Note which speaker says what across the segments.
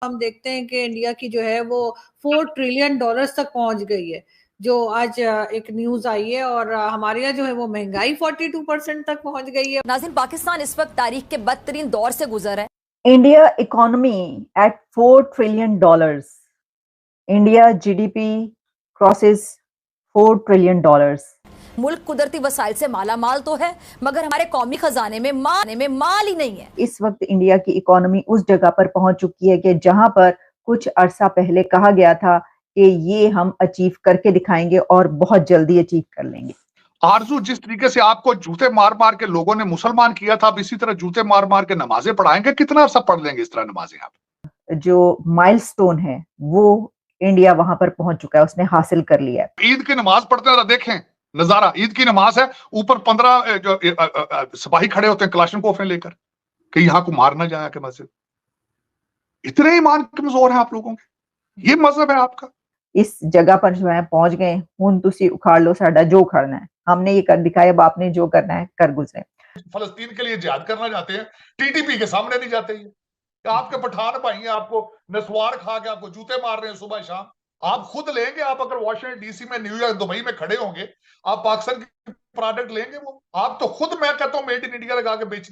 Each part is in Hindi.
Speaker 1: हम देखते हैं कि इंडिया की जो है वो $4 ट्रिलियन तक पहुंच गई है, जो आज एक न्यूज आई है। और हमारे यहाँ जो है वो महंगाई 42% तक पहुंच गई है।
Speaker 2: नाज़रीन, पाकिस्तान इस वक्त तारीख के बदतरीन दौर से गुजर है।
Speaker 3: India economy eight $4 trillion. India GDP crosses $4 trillion.
Speaker 2: मुल्क कुदरती वसाइल से माला माल तो है, मगर हमारे कौमी खजाने में माल ही नहीं है।
Speaker 3: इस वक्त इंडिया की इकोनॉमी उस जगह पर पहुंच चुकी है कि जहां पर कुछ अरसा पहले कहा गया था कि ये हम अचीव करके दिखाएंगे और बहुत जल्दी अचीव कर लेंगे।
Speaker 4: आरजू, जिस तरीके से आपको जूते मार मार के लोगों ने मुसलमान किया था, अब इसी तरह जूते मार मार के नमाजें पढ़ाएंगे। कितना अरसा पढ़ लेंगे इस तरह नमाजें आप?
Speaker 3: जो माइलस्टोन है वो इंडिया वहां पर पहुंच चुका है, उसने हासिल कर लिया है।
Speaker 4: ईद की नमाज पढ़ते हैं, देखें नजारा, ईद की नमाज है, ऊपर 15 जो सिपाही खड़े होते हैं कलाशनकोफें लेकर कि यहां को मार ना जाए के मस्जिद। इतने ईमान कमजोर हैं आप लोगों के, ये मजहब है आपका।
Speaker 3: इस जगह पर जो है पहुंच गए, हुन तुसी उखाड़ लो साडा जो उखाड़ना है, हमने ये कर दिखाया, अब आपने जो करना है कर गुजरे।
Speaker 4: फलस्तीन के लिए जिहाद करना चाहते हैं, टीटीपी के सामने नहीं जाते ये। आपके पठान भाई हैं, आपको नस्वार खा के आपको जूते मार रहे हैं सुबह शाम। आप खुद लेंगे, आप अगर वॉशिंगटन डीसी में, न्यूयॉर्क, दुबई में खड़े होंगे, आप पाकिस्तान के प्रोडक्ट लेंगे? वो आप तो खुद, मैं कहता हूं, मेड इन इंडिया लगा के बेच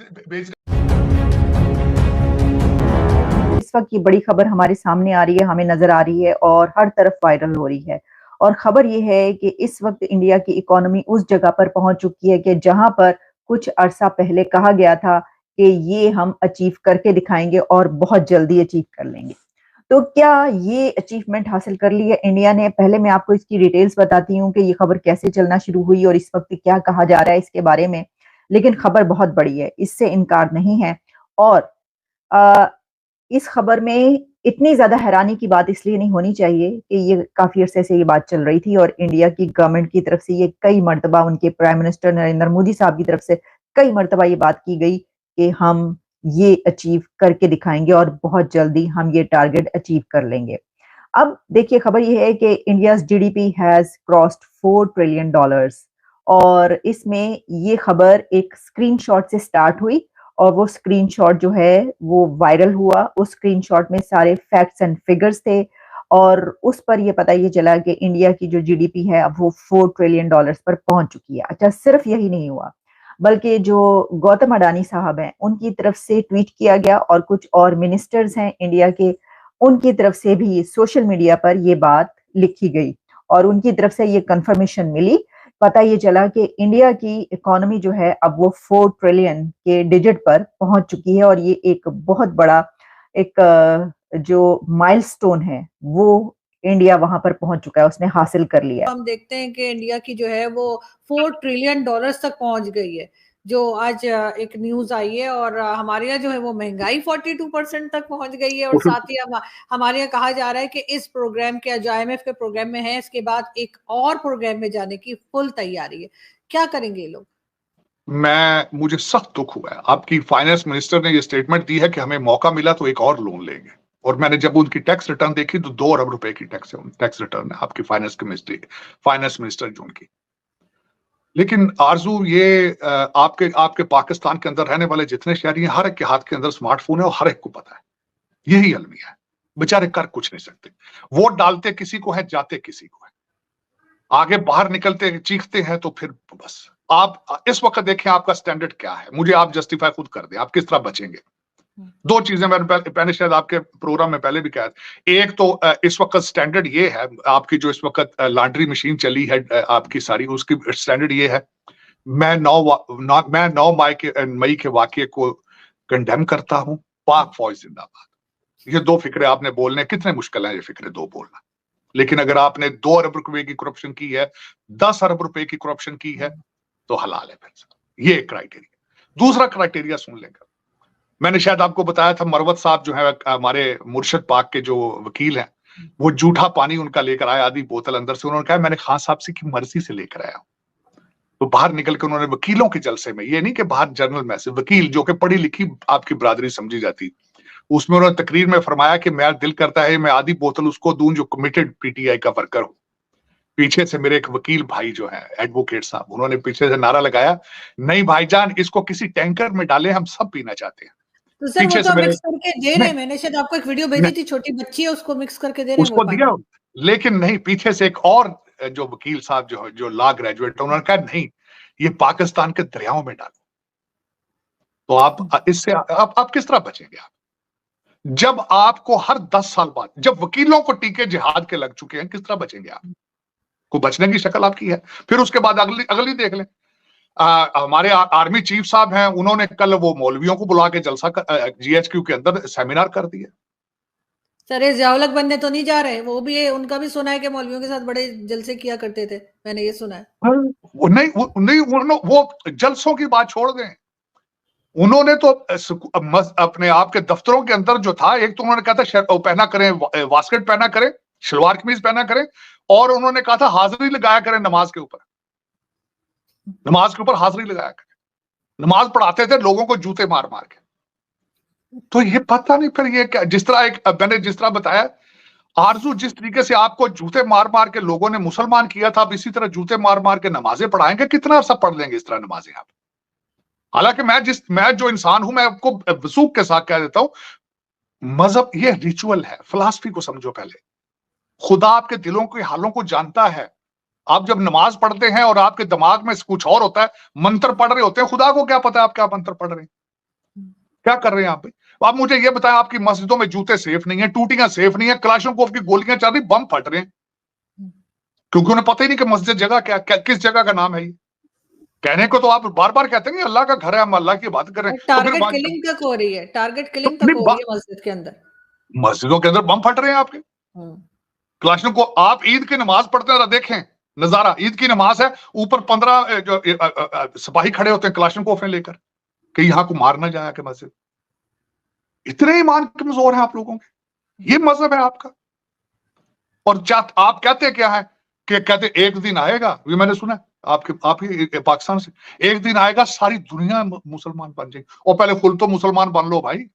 Speaker 3: इस वक्त ये बड़ी खबर हमारे सामने आ रही है, हमें नजर आ रही है और हर तरफ वायरल हो रही है। और खबर ये है कि इस वक्त इंडिया की इकोनॉमी उस जगह पर पहुंच चुकी है कि जहां पर कुछ अरसा पहले कहा गया था कि ये हम अचीव करके दिखाएंगे और बहुत जल्दी अचीव कर लेंगे। तो क्या ये अचीवमेंट हासिल कर ली है इंडिया ने? पहले मैं आपको इसकी डिटेल्स बताती हूँ कि ये खबर कैसे चलना शुरू हुई और इस वक्त क्या कहा जा रहा है इसके बारे में। लेकिन खबर बहुत बड़ी है, इससे इनकार नहीं है। और इस खबर में इतनी ज्यादा हैरानी की बात इसलिए नहीं होनी चाहिए कि ये काफी अरसे से ये बात चल रही थी और इंडिया की गवर्नमेंट की तरफ से ये कई मर्तबा, उनके प्राइम मिनिस्टर नरेंद्र मोदी साहब की तरफ से कई मर्तबा ये बात की गई कि हम ये अचीव करके दिखाएंगे और बहुत जल्दी हम ये टारगेट अचीव कर लेंगे। अब देखिए, खबर ये है कि India's GDP has crossed $4 trillion. और इसमें ये खबर एक स्क्रीनशॉट से स्टार्ट हुई और वो स्क्रीनशॉट जो है वो वायरल हुआ। उस स्क्रीनशॉट में सारे फैक्ट्स एंड फिगर्स थे और उस पर ये पता ये चला कि इंडिया की जो जीडीपी है अब वो $4 ट्रिलियन पर पहुंच चुकी है। अच्छा, सिर्फ यही नहीं हुआ, बल्कि जो गौतम अडानी साहब हैं उनकी तरफ से ट्वीट किया गया और कुछ और मिनिस्टर्स हैं इंडिया के, उनकी तरफ से भी सोशल मीडिया पर ये बात लिखी गई और उनकी तरफ से ये कंफर्मेशन मिली। पता ये चला कि इंडिया की इकोनॉमी जो है अब वो 4 ट्रिलियन के डिजिट पर पहुंच चुकी है और ये एक बहुत बड़ा एक जो माइलस्टोन है वो इंडिया वहां पर पहुंच चुका है, उसने हासिल कर लिया है।
Speaker 1: हम देखते हैं कि इंडिया की जो है वो $4 ट्रिलियन तक पहुंच गई है, जो आज एक न्यूज आई है। और हमारे यहाँ जो है वो महंगाई 42% तक पहुंच गई है। और साथ ही हमारे यहाँ कहा जा रहा है कि इस प्रोग्राम के, जो IMF के प्रोग्राम में है, इसके बाद एक और प्रोग्राम में जाने की फुल तैयारी है। क्या करेंगे ये लोग?
Speaker 4: मुझे सख्त दुख हुआ है, आपकी फाइनेंस मिनिस्टर ने ये स्टेटमेंट दी है कि हमें मौका मिला तो एक और लोन लेंगे। और मैंने जब उनकी टैक्स रिटर्न देखी तो 2 अरब रुपए की टैक्स रिटर्न है आपकी फाइनेंस मिनिस्टर जो उनकी। लेकिन आरजू, ये आपके पाकिस्तान के अंदर रहने वाले जितने शहरी हैं, हर एक के हाथ के अंदर स्मार्टफोन है और हर एक को पता है यही अलमिया है। बेचारे कर कुछ नहीं सकते, वोट डालते किसी को है, जाते किसी को है, आगे बाहर निकलते चीखते हैं तो फिर बस। आप इस वक्त देखें आपका स्टैंडर्ड क्या है, मुझे आप जस्टिफाई खुद कर दें, आप किस तरह बचेंगे। 2 चीजें मैंने शायद आपके प्रोग्राम में पहले भी कहा था। एक तो इस वक्त स्टैंडर्ड ये है, आपकी जो इस वक्त लॉन्ड्री मशीन चली है आपकी सारी, उसकी स्टैंडर्ड ये है, मैं 9 मई के वाकये को कंडेम करता हूं, पाक फौज जिंदाबाद। ये 2 फिक्रे आपने बोलने, कितने मुश्किल है ये फिक्रे 2 बोलना। लेकिन अगर आपने 2 अरब रुपए की करप्शन की है, 10 अरब रुपए की करप्शन की है तो हलाल है फिर। ये क्राइटेरिया। दूसरा क्राइटेरिया सुन लेंगे, मैंने शायद आपको बताया था, मरवत साहब जो है हमारे मुर्शद पाक के जो वकील हैं, वो जूठा पानी उनका लेकर आया, आधी बोतल अंदर से। उन्होंने कहा मैंने खान साहब से की मर्जी से लेकर आया हूं। तो बाहर निकल के उन्होंने वकीलों के जलसे में, ये नहीं कि बाहर जर्नल में से, वकील जो कि पढ़ी लिखी आपकी बरादरी समझी जाती, उसमें उन्होंने तकरीर में फरमाया कि मेरा दिल करता है मैं आधी बोतल उसको दूं जो कमिटेड पीटीआई का वर्कर हो। पीछे से मेरे एक वकील भाई जो है एडवोकेट साहब, उन्होंने पीछे से नारा लगाया, नहीं भाईजान, इसको किसी टैंकर में डालें, हम सब पीना चाहते हैं।
Speaker 1: तो सर वो
Speaker 4: पीछे
Speaker 1: तो
Speaker 4: से मेरे
Speaker 1: मिक्स करके दे रहे हैं, मैंने शायद आपको एक वीडियो भेजी थी, छोटी बच्ची है उसको मिक्स करके दे रहे हैं
Speaker 4: उसको
Speaker 1: वो
Speaker 4: दिया,
Speaker 1: पानी।
Speaker 4: लेकिन नहीं, पीछे से एक और जो वकील साहब जो लॉ ग्रेजुएट, उन्होंने कहा नहीं, ये पाकिस्तान के दरियाओं में डालो। तो आप इससे आप किस तरह बचेंगे? आप जब आपको हर 10 साल बाद, जब वकीलों को टीके जिहाद के लग चुके हैं, किस तरह बचेंगे आप? को बचने की शक्ल आपकी है? फिर उसके बाद अगली देख लें। हमारे आर्मी चीफ साहब हैं, उन्होंने कल वो मौलवियों को बुला के जलसा GHQ के अंदर सेमिनार कर दिया।
Speaker 1: सर ये ज़ियाउल हक बंदे तो नहीं जा रहे, वो भी उनका भी सुना है कि मौलवियों के साथ बड़े जलसे किया करते थे, मैंने ये सुना है।
Speaker 4: वो जलसों की बात छोड़ दें, उन्होंने तो अपने आप के दफ्तरों के अंदर जो था, एक तो उन्होंने कहा था पहना करें, वास्केट पहना करें, शलवार कमीज पहना करें, और उन्होंने कहा था हाजिरी लगाया करें नमाज के ऊपर, नमाज के ऊपर हाजिरी लगाया करें। नमाज पढ़ाते थे लोगों को जूते मार मार के। तो ये पता नहीं फिर ये क्या, जिस तरह मैंने जिस तरह बताया, आरजू जिस तरीके से आपको जूते मार मार के लोगों ने मुसलमान किया था, अब इसी तरह जूते मार मार के नमाजें पढ़ाएंगे। कितना अरसा पढ़ लेंगे इस तरह नमाजें आप? हालांकि मैं जो इंसान हूं, मैं आपको वसूख के साथ कह देता हूं, मजहब ये रिचुअल है, फिलॉसफी को समझो पहले। खुदा आपके दिलों के हालों को जानता है। आप जब नमाज पढ़ते हैं और आपके दिमाग में कुछ और होता है, मंत्र पढ़ रहे होते हैं, खुदा को क्या पता है आप क्या मंत्र पढ़ रहे हैं, क्या कर रहे हैं आप? आप मुझे ये बताएं, आपकी मस्जिदों में जूते सेफ नहीं है, टूटियां सेफ नहीं है, कलाशनकोव की गोलियां चल रही, बम फट रहे हैं, क्योंकि उन्हें पता ही नहीं कि मस्जिद जगह क्या, किस जगह का नाम है ये। कहने को तो आप बार बार कहते हैं अल्लाह का घर है, हम अल्लाह की बात कर रहे हैं,
Speaker 1: टारगेट किलिंग तक हो रही है, टारगेट किलिंग तक हो रही है मस्जिद के अंदर,
Speaker 4: मस्जिदों के अंदर बम फट रहे हैं आपके। कलाशनकोव, आप ईद की नमाज पढ़ते हैं, देखें नजारा, ईद की नमाज है, ऊपर 15 सिपाही खड़े होते हैं कलाशनकोव लेकर कि यहां को मारना जाए कि मस्जिद। इतने ईमान कमजोर हैं आप लोगों के, ये मजहब है आपका। और आप कहते क्या है कि कहते एक दिन आएगा, ये मैंने सुना आपके पाकिस्तान से, एक दिन आएगा सारी दुनिया मुसलमान बन जाएगी, और पहले खुद तो मुसलमान बन लो भाई।